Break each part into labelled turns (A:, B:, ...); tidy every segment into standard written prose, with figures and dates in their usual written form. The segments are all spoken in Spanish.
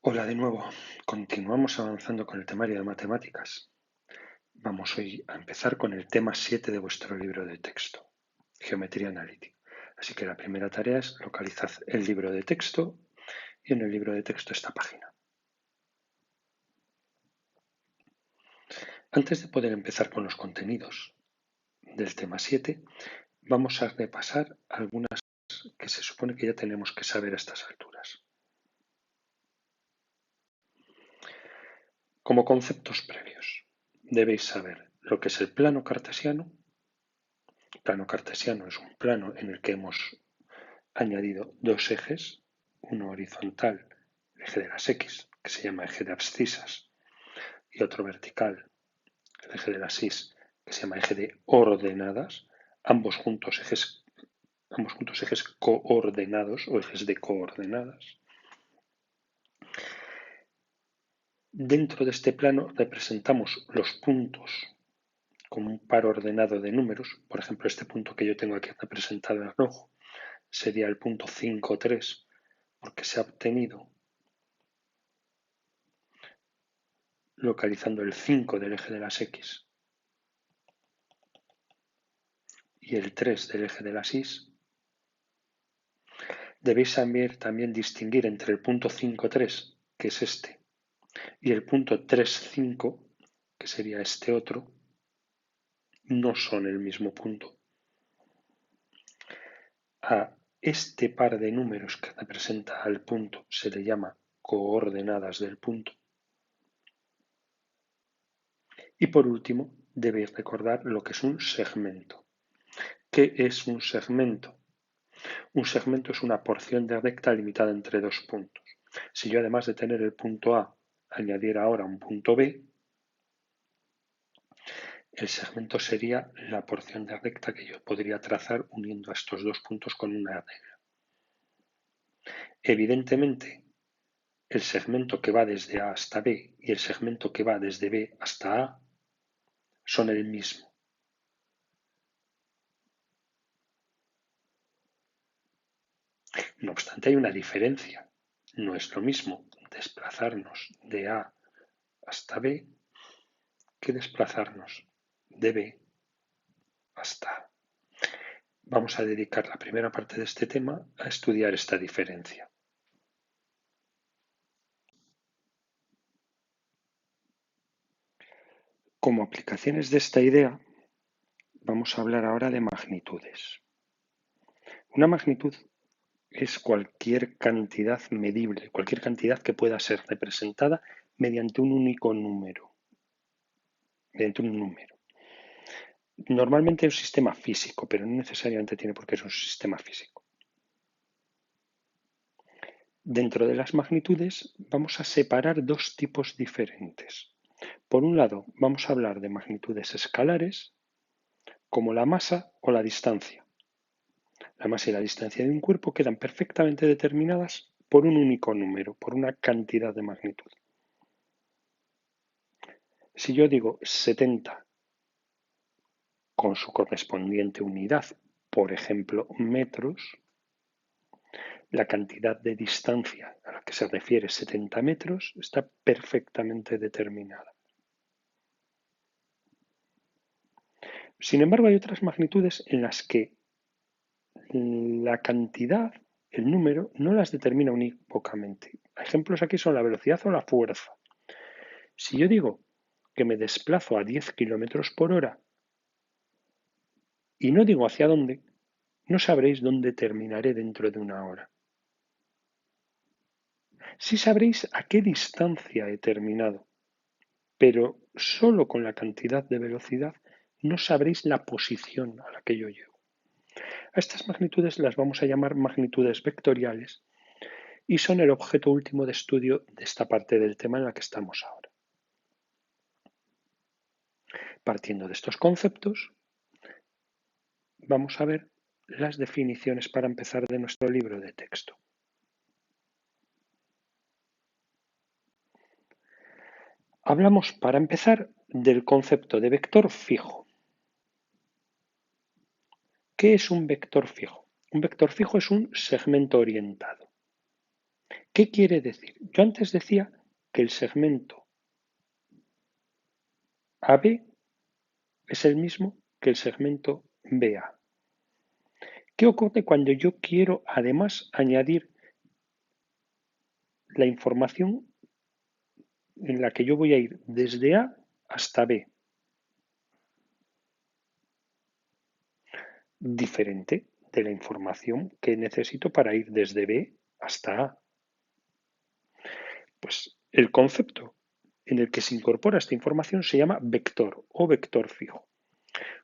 A: Hola de nuevo. Continuamos avanzando con el temario de matemáticas. Vamos hoy a empezar con el tema 7 de vuestro libro de texto, Geometría Analítica. Así que la primera tarea es localizar el libro de texto y en el libro de texto esta página. Antes de poder empezar con los contenidos del tema 7, vamos a repasar algunas que se supone que ya tenemos que saber a estas alturas. Como conceptos previos, debéis saber lo que es el plano cartesiano. El plano cartesiano es un plano en el que hemos añadido dos ejes, uno horizontal, el eje de las X, que se llama eje de abscisas, y otro vertical, el eje de las Y, que se llama eje de ordenadas, ambos juntos ejes coordenados o ejes de coordenadas. Dentro de este plano representamos los puntos con un par ordenado de números. Por ejemplo, este punto que yo tengo aquí representado en rojo sería el punto 5, 3, porque se ha obtenido localizando el 5 del eje de las X y el 3 del eje de las Y. Debéis también distinguir entre el punto 5, 3, que es este, y el punto 3, 5, que sería este otro. No son el mismo punto. A este par de números que representa al punto se le llama coordenadas del punto. Y por último, debéis recordar lo que es un segmento. ¿Qué es un segmento? Un segmento es una porción de recta limitada entre dos puntos. Si yo además de tener el punto A añadiera ahora un punto B, el segmento sería la porción de recta que yo podría trazar uniendo a estos dos puntos con una regla. Evidentemente, el segmento que va desde A hasta B y el segmento que va desde B hasta A son el mismo. No obstante, hay una diferencia. No es lo mismo desplazarnos de A hasta B que desplazarnos de B hasta A. Vamos a dedicar la primera parte de este tema a estudiar esta diferencia. Como aplicaciones de esta idea, vamos a hablar ahora de magnitudes. Una magnitud es cualquier cantidad medible, cualquier cantidad que pueda ser representada mediante un único número. Normalmente es un sistema físico, pero no necesariamente tiene por qué ser un sistema físico. Dentro de las magnitudes vamos a separar dos tipos diferentes. Por un lado, vamos a hablar de magnitudes escalares, como la masa o la distancia. La masa y la distancia de un cuerpo quedan perfectamente determinadas por un único número, por una cantidad de magnitud. Si yo digo 70 con su correspondiente unidad, por ejemplo, metros, la cantidad de distancia a la que se refiere 70 metros está perfectamente determinada. Sin embargo, hay otras magnitudes en las que la cantidad, el número, no las determina unívocamente. Ejemplos aquí son la velocidad o la fuerza. Si yo digo que me desplazo a 10 km por hora y no digo hacia dónde, no sabréis dónde terminaré dentro de una hora. Sí sabréis a qué distancia he terminado, pero solo con la cantidad de velocidad no sabréis la posición a la que yo llego. A estas magnitudes las vamos a llamar magnitudes vectoriales y son el objeto último de estudio de esta parte del tema en la que estamos ahora. Partiendo de estos conceptos, vamos a ver las definiciones para empezar de nuestro libro de texto. Hablamos, para empezar, del concepto de vector fijo. ¿Qué es un vector fijo? Un vector fijo es un segmento orientado. ¿Qué quiere decir? Yo antes decía que el segmento AB es el mismo que el segmento BA. ¿Qué ocurre cuando yo quiero además añadir la información en la que yo voy a ir desde A hasta B? Diferente de la información que necesito para ir desde B hasta A. Pues el concepto en el que se incorpora esta información se llama vector o vector fijo.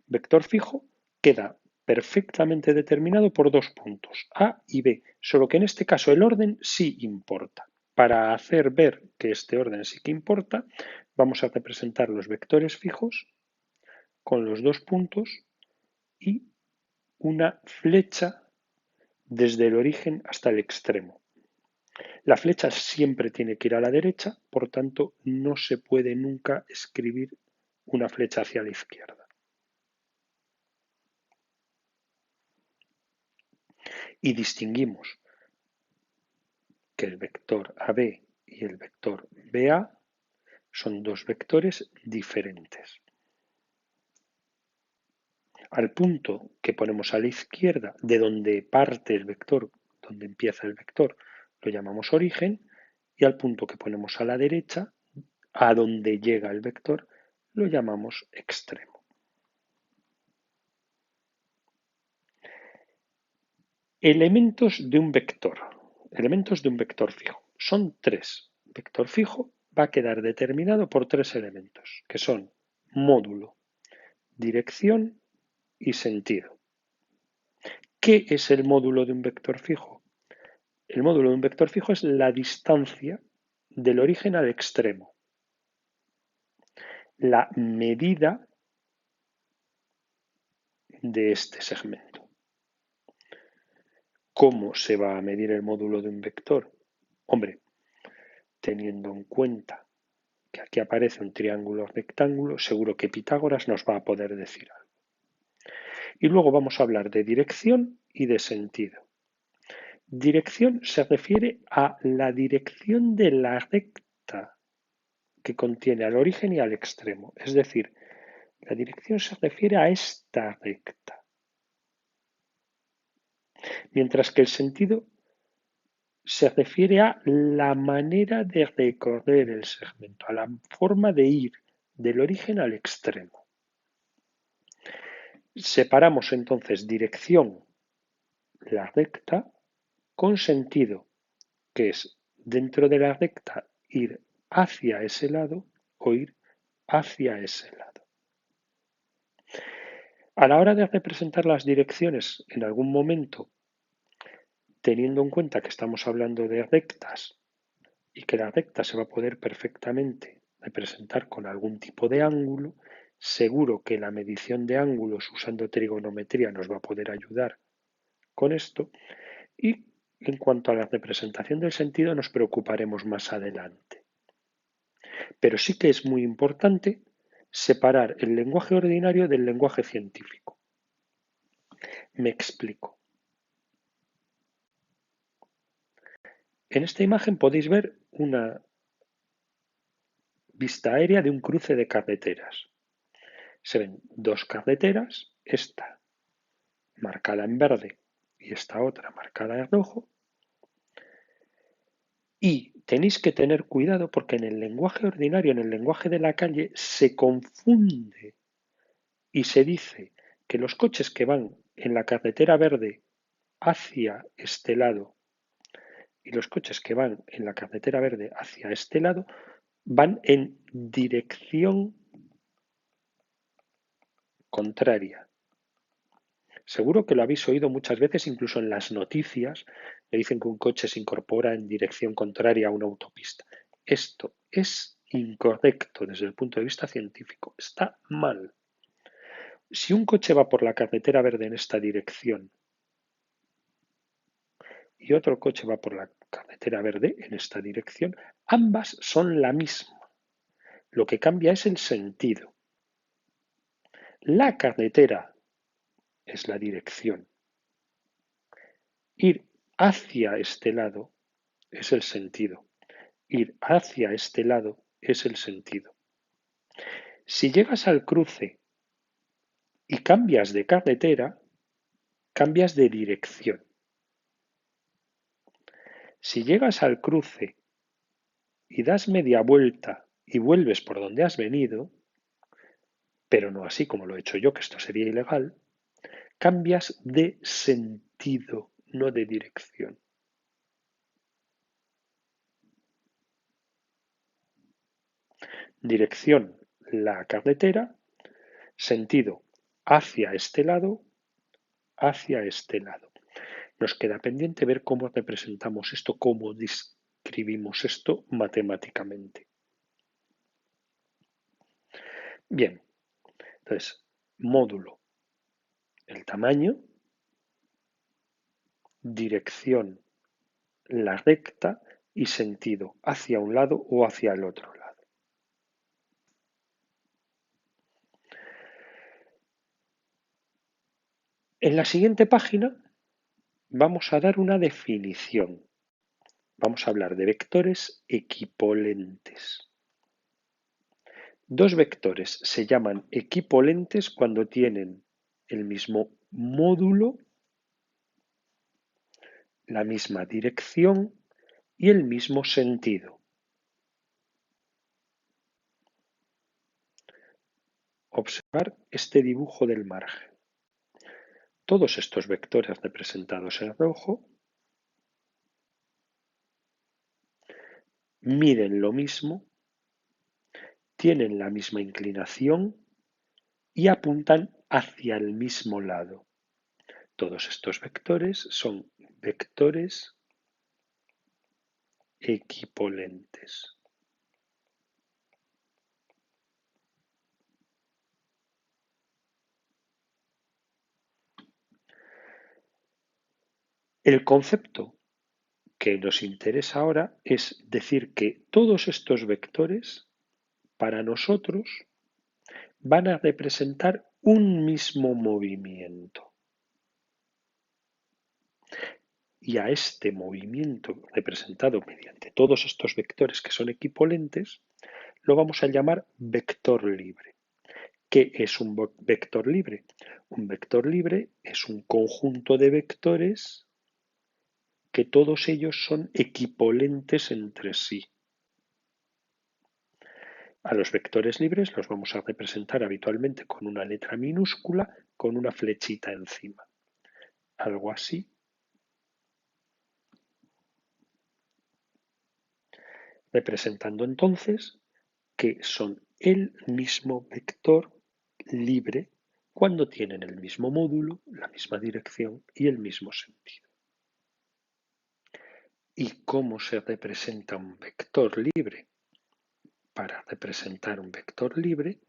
A: Vector fijo queda perfectamente determinado por dos puntos, A y B, solo que en este caso el orden sí importa. Para hacer ver que este orden sí que importa, vamos a representar los vectores fijos con los dos puntos y una flecha desde el origen hasta el extremo. La flecha siempre tiene que ir a la derecha, por tanto no se puede nunca escribir una flecha hacia la izquierda. Y distinguimos que el vector AB y el vector BA son dos vectores diferentes. Al punto que ponemos a la izquierda, de donde parte el vector, donde empieza el vector, lo llamamos origen, y al punto que ponemos a la derecha, a donde llega el vector, lo llamamos extremo. Elementos de un vector. Elementos de un vector fijo. Son tres. Vector fijo va a quedar determinado por tres elementos, que son módulo, dirección y sentido. ¿Qué es el módulo de un vector fijo? El módulo de un vector fijo es la distancia del origen al extremo, la medida de este segmento. ¿Cómo se va a medir el módulo de un vector? Hombre, teniendo en cuenta que aquí aparece un triángulo rectángulo, seguro que Pitágoras nos va a poder decir algo. Y luego vamos a hablar de dirección y de sentido. Dirección se refiere a la dirección de la recta que contiene al origen y al extremo. Es decir, la dirección se refiere a esta recta. Mientras que el sentido se refiere a la manera de recorrer el segmento, a la forma de ir del origen al extremo. Separamos entonces dirección, la recta, con sentido, que es dentro de la recta ir hacia ese lado o ir hacia ese lado. A la hora de representar las direcciones en algún momento, teniendo en cuenta que estamos hablando de rectas y que la recta se va a poder perfectamente representar con algún tipo de ángulo, seguro que la medición de ángulos usando trigonometría nos va a poder ayudar con esto. Y en cuanto a la representación del sentido nos preocuparemos más adelante. Pero sí que es muy importante separar el lenguaje ordinario del lenguaje científico. Me explico. En esta imagen podéis ver una vista aérea de un cruce de carreteras. Se ven dos carreteras, esta marcada en verde y esta otra marcada en rojo. Y tenéis que tener cuidado porque en el lenguaje ordinario, en el lenguaje de la calle, se confunde y se dice que los coches que van en la carretera verde hacia este lado y los coches que van en la carretera verde hacia este lado van en dirección contraria. Seguro que lo habéis oído muchas veces, incluso en las noticias, le dicen que un coche se incorpora en dirección contraria a una autopista. Esto es incorrecto desde el punto de vista científico. Está mal. Si un coche va por la carretera verde en esta dirección y otro coche va por la carretera verde en esta dirección, ambas son la misma. Lo que cambia es el sentido. La carretera es la dirección. Ir hacia este lado es el sentido. Ir hacia este lado es el sentido. Si llegas al cruce y cambias de carretera, cambias de dirección. Si llegas al cruce y das media vuelta y vuelves por donde has venido, pero no así como lo he hecho yo, que esto sería ilegal, cambias de sentido, no de dirección. Dirección, la carretera, sentido, hacia este lado, hacia este lado. Nos queda pendiente ver cómo representamos esto, cómo describimos esto matemáticamente. Bien, entonces, módulo, el tamaño, dirección, la recta y sentido, hacia un lado o hacia el otro lado. En la siguiente página vamos a dar una definición. Vamos a hablar de vectores equipolentes. Dos vectores se llaman equipolentes cuando tienen el mismo módulo, la misma dirección y el mismo sentido. Observar este dibujo del margen. Todos estos vectores representados en rojo miden lo mismo, tienen la misma inclinación y apuntan hacia el mismo lado. Todos estos vectores son vectores equipolentes. El concepto que nos interesa ahora es decir que todos estos vectores para nosotros van a representar un mismo movimiento. Y a este movimiento representado mediante todos estos vectores que son equipolentes, lo vamos a llamar vector libre. ¿Qué es un vector libre? Un vector libre es un conjunto de vectores que todos ellos son equipolentes entre sí. A los vectores libres los vamos a representar habitualmente con una letra minúscula con una flechita encima. Algo así. Representando entonces que son el mismo vector libre cuando tienen el mismo módulo, la misma dirección y el mismo sentido. ¿Y cómo se representa un vector libre? Para representar un vector libre,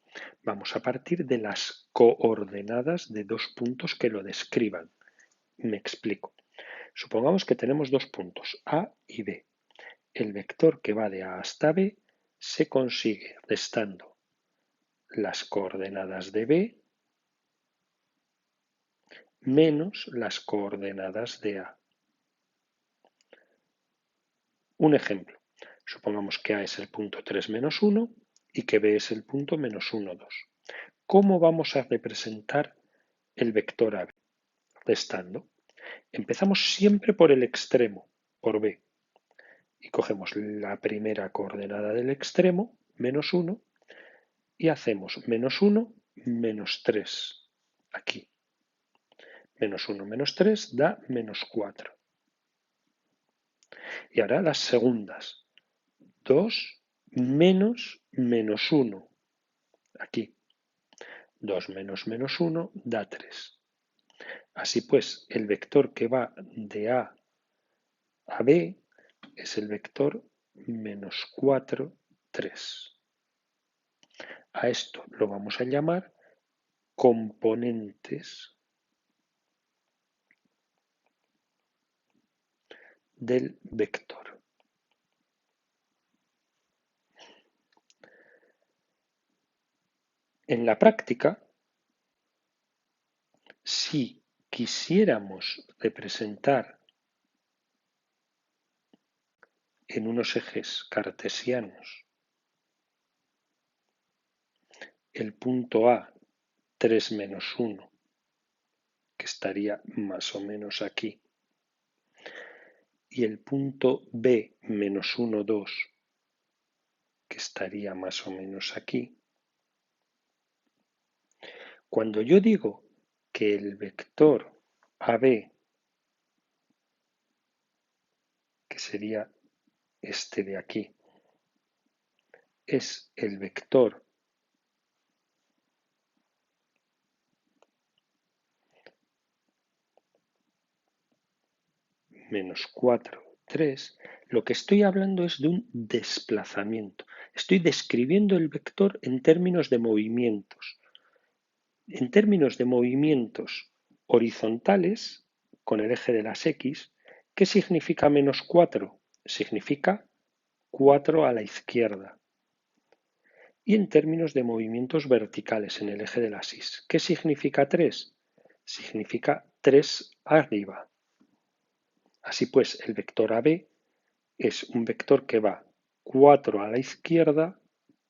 A: vamos a partir de las coordenadas de dos puntos que lo describan. Me explico. Supongamos que tenemos dos puntos, A y B. El vector que va de A hasta B se consigue restando las coordenadas de B menos las coordenadas de A. Un ejemplo. Supongamos que A es el punto 3, menos 1 y que B es el punto menos 1, 2. ¿Cómo vamos a representar el vector AB? Restando. Empezamos siempre por el extremo, por B. Y cogemos la primera coordenada del extremo, menos 1, y hacemos menos 1, menos 3. Aquí. Menos 1 menos 3 da menos 4. Y ahora las segundas. 2 menos menos 1. Aquí. 2 menos menos 1 da 3. Así pues, el vector que va de A a B es el vector menos 4, 3. A esto lo vamos a llamar componentes del vector. En la práctica, si quisiéramos representar en unos ejes cartesianos el punto A 3 menos 1, que estaría más o menos aquí, y el punto B menos 1, 2, que estaría más o menos aquí. Cuando yo digo que el vector AB, que sería este de aquí, es el vector menos 4, 3, lo que estoy hablando es de un desplazamiento. Estoy describiendo el vector en términos de movimientos. En términos de movimientos horizontales, con el eje de las X, ¿qué significa menos 4? Significa 4 a la izquierda. Y en términos de movimientos verticales en el eje de las Y, ¿qué significa 3? Significa 3 arriba. Así pues, el vector AB es un vector que va 4 a la izquierda,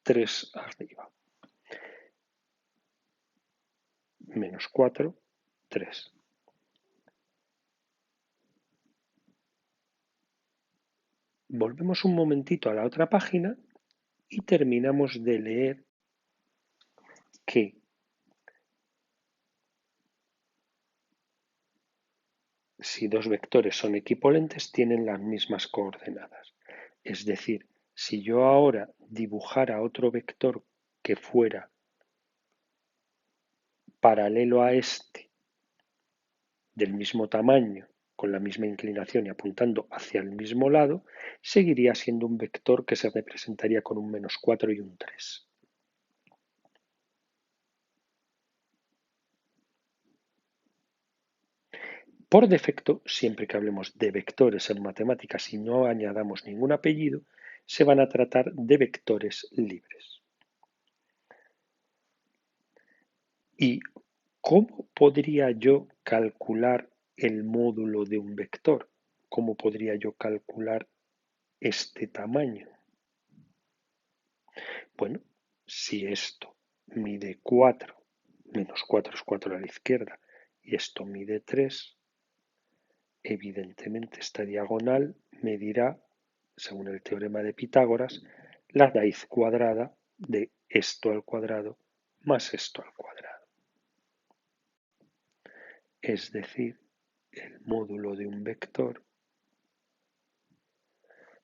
A: 3 arriba. Menos 4, 3. Volvemos un momentito a la otra página y terminamos de leer que si dos vectores son equipolentes tienen las mismas coordenadas. Es decir, si yo ahora dibujara otro vector que fuera paralelo a este, del mismo tamaño, con la misma inclinación y apuntando hacia el mismo lado, seguiría siendo un vector que se representaría con un menos 4 y un 3. Por defecto, siempre que hablemos de vectores en matemáticas y no añadamos ningún apellido, se van a tratar de vectores libres. ¿Y cómo podría yo calcular el módulo de un vector? ¿Cómo podría yo calcular este tamaño? Bueno, si esto mide 4, menos 4 es 4 a la izquierda, y esto mide 3, evidentemente esta diagonal medirá, según el teorema de Pitágoras, la raíz cuadrada de esto al cuadrado más esto al cuadrado. Es decir, el módulo de un vector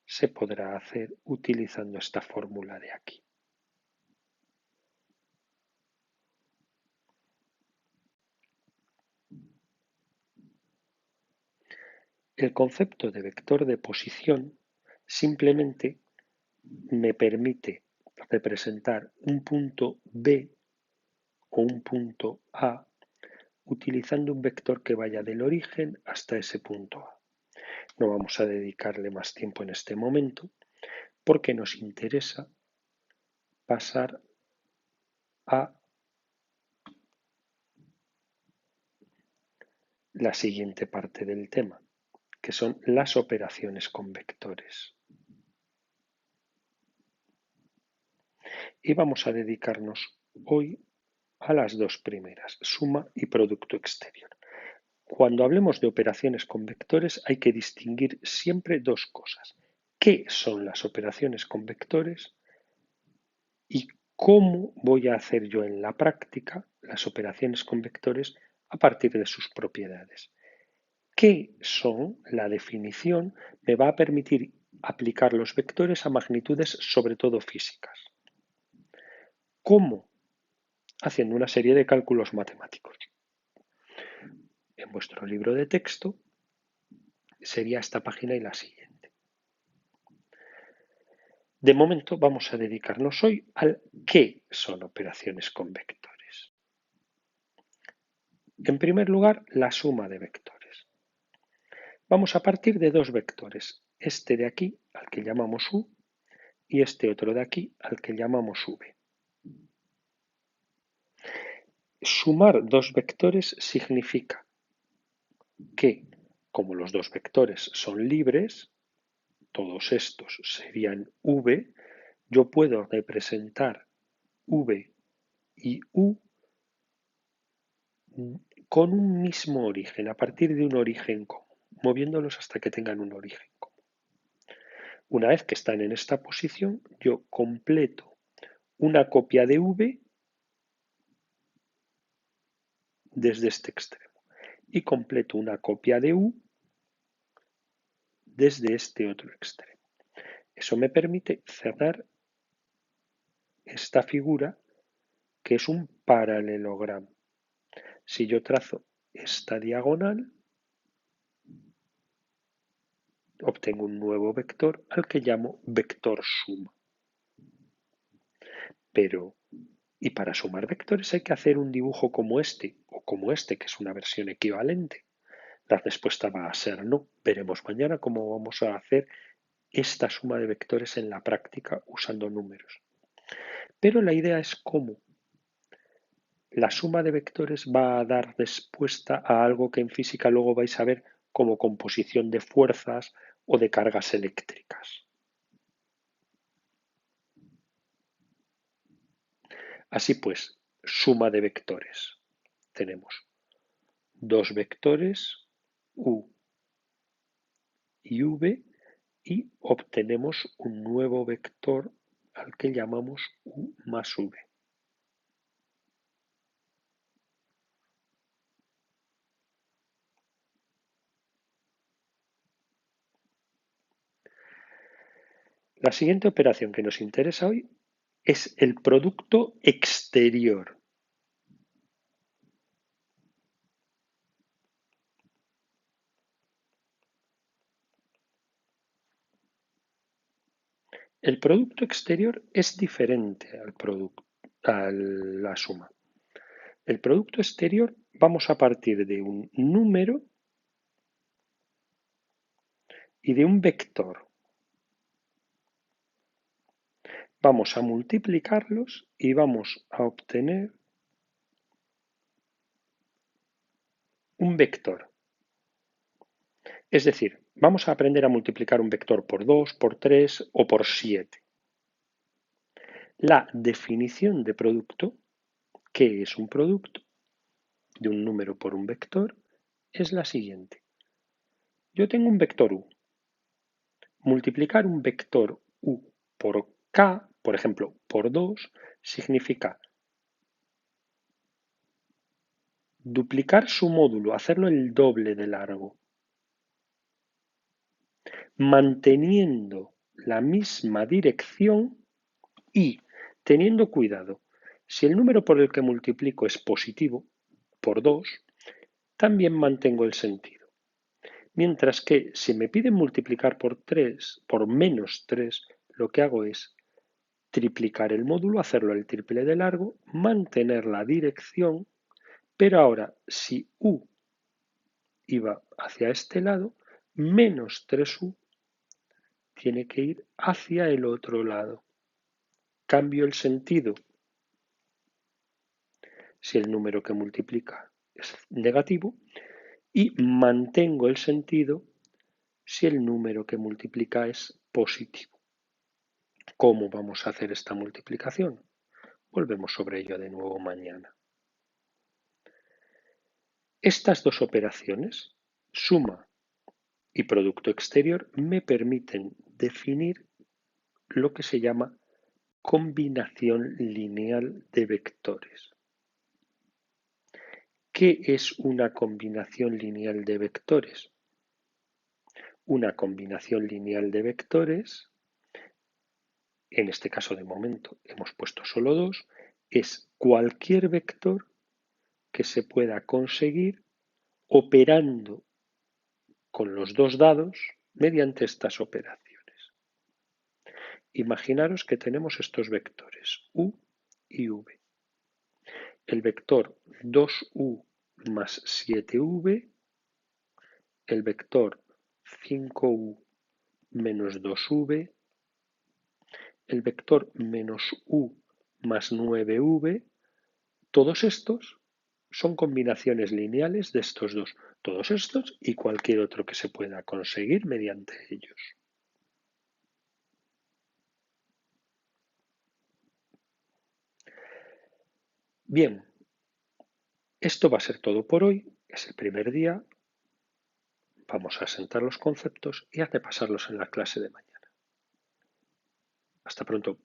A: se podrá hacer utilizando esta fórmula de aquí. El concepto de vector de posición simplemente me permite representar un punto B o un punto A utilizando un vector que vaya del origen hasta ese punto A. No vamos a dedicarle más tiempo en este momento porque nos interesa pasar a la siguiente parte del tema, que son las operaciones con vectores. Y vamos a dedicarnos hoy a las dos primeras, suma y producto exterior. Cuando hablemos de operaciones con vectores hay que distinguir siempre dos cosas. ¿Qué son las operaciones con vectores? ¿Y cómo voy a hacer yo en la práctica las operaciones con vectores a partir de sus propiedades? ¿Qué son? La definición me va a permitir aplicar los vectores a magnitudes sobre todo físicas. ¿Cómo? Haciendo una serie de cálculos matemáticos. En vuestro libro de texto sería esta página y la siguiente. De momento vamos a dedicarnos hoy al qué son operaciones con vectores. En primer lugar, la suma de vectores. Vamos a partir de dos vectores, este de aquí, al que llamamos U, y este otro de aquí, al que llamamos V. Sumar dos vectores significa que, como los dos vectores son libres, todos estos serían V, yo puedo representar V y U con un mismo origen, a partir de un origen común, moviéndolos hasta que tengan un origen común. Una vez que están en esta posición, yo completo una copia de V desde este extremo y completo una copia de U desde este otro extremo. Eso me permite cerrar esta figura que es un paralelogramo. Si yo trazo esta diagonal, obtengo un nuevo vector al que llamo vector suma. Pero, y para sumar vectores hay que hacer un dibujo como este, o como este, que es una versión equivalente. La respuesta va a ser no. Veremos mañana cómo vamos a hacer esta suma de vectores en la práctica usando números. Pero la idea es cómo la suma de vectores va a dar respuesta a algo que en física luego vais a ver como composición de fuerzas o de cargas eléctricas. Así pues, suma de vectores. Tenemos dos vectores u y v y obtenemos un nuevo vector al que llamamos u más v. La siguiente operación que nos interesa hoy es el producto exterior. El producto exterior es diferente a la suma. El producto exterior vamos a partir de un número y de un vector. Vamos a multiplicarlos y vamos a obtener un vector. Es decir, vamos a aprender a multiplicar un vector por 2, por 3 o por 7. La definición de producto, ¿qué es un producto de un número por un vector? Es la siguiente. Yo tengo un vector u. Multiplicar un vector u por k, por ejemplo, por 2, significa duplicar su módulo, hacerlo el doble de largo, manteniendo la misma dirección y teniendo cuidado. Si el número por el que multiplico es positivo, por 2, también mantengo el sentido. Mientras que si me piden multiplicar por 3, por menos 3, lo que hago es triplicar el módulo, hacerlo el triple de largo, mantener la dirección, pero ahora si u iba hacia este lado, menos 3u tiene que ir hacia el otro lado. Cambio el sentido si el número que multiplica es negativo y mantengo el sentido si el número que multiplica es positivo. ¿Cómo vamos a hacer esta multiplicación? Volvemos sobre ello de nuevo mañana. Estas dos operaciones, suma y producto exterior, me permiten definir lo que se llama combinación lineal de vectores. ¿Qué es una combinación lineal de vectores? Una combinación lineal de vectores, en este caso de momento hemos puesto solo dos, es cualquier vector que se pueda conseguir operando con los dos dados mediante estas operaciones. Imaginaros que tenemos estos vectores u y v. El vector 2u más 7v, el vector 5u menos 2v, el vector menos u más 9v, todos estos son combinaciones lineales de estos dos, todos estos y cualquier otro que se pueda conseguir mediante ellos. Bien, esto va a ser todo por hoy. Es el primer día. Vamos a asentar los conceptos y a repasarlos en la clase de mañana. Hasta pronto.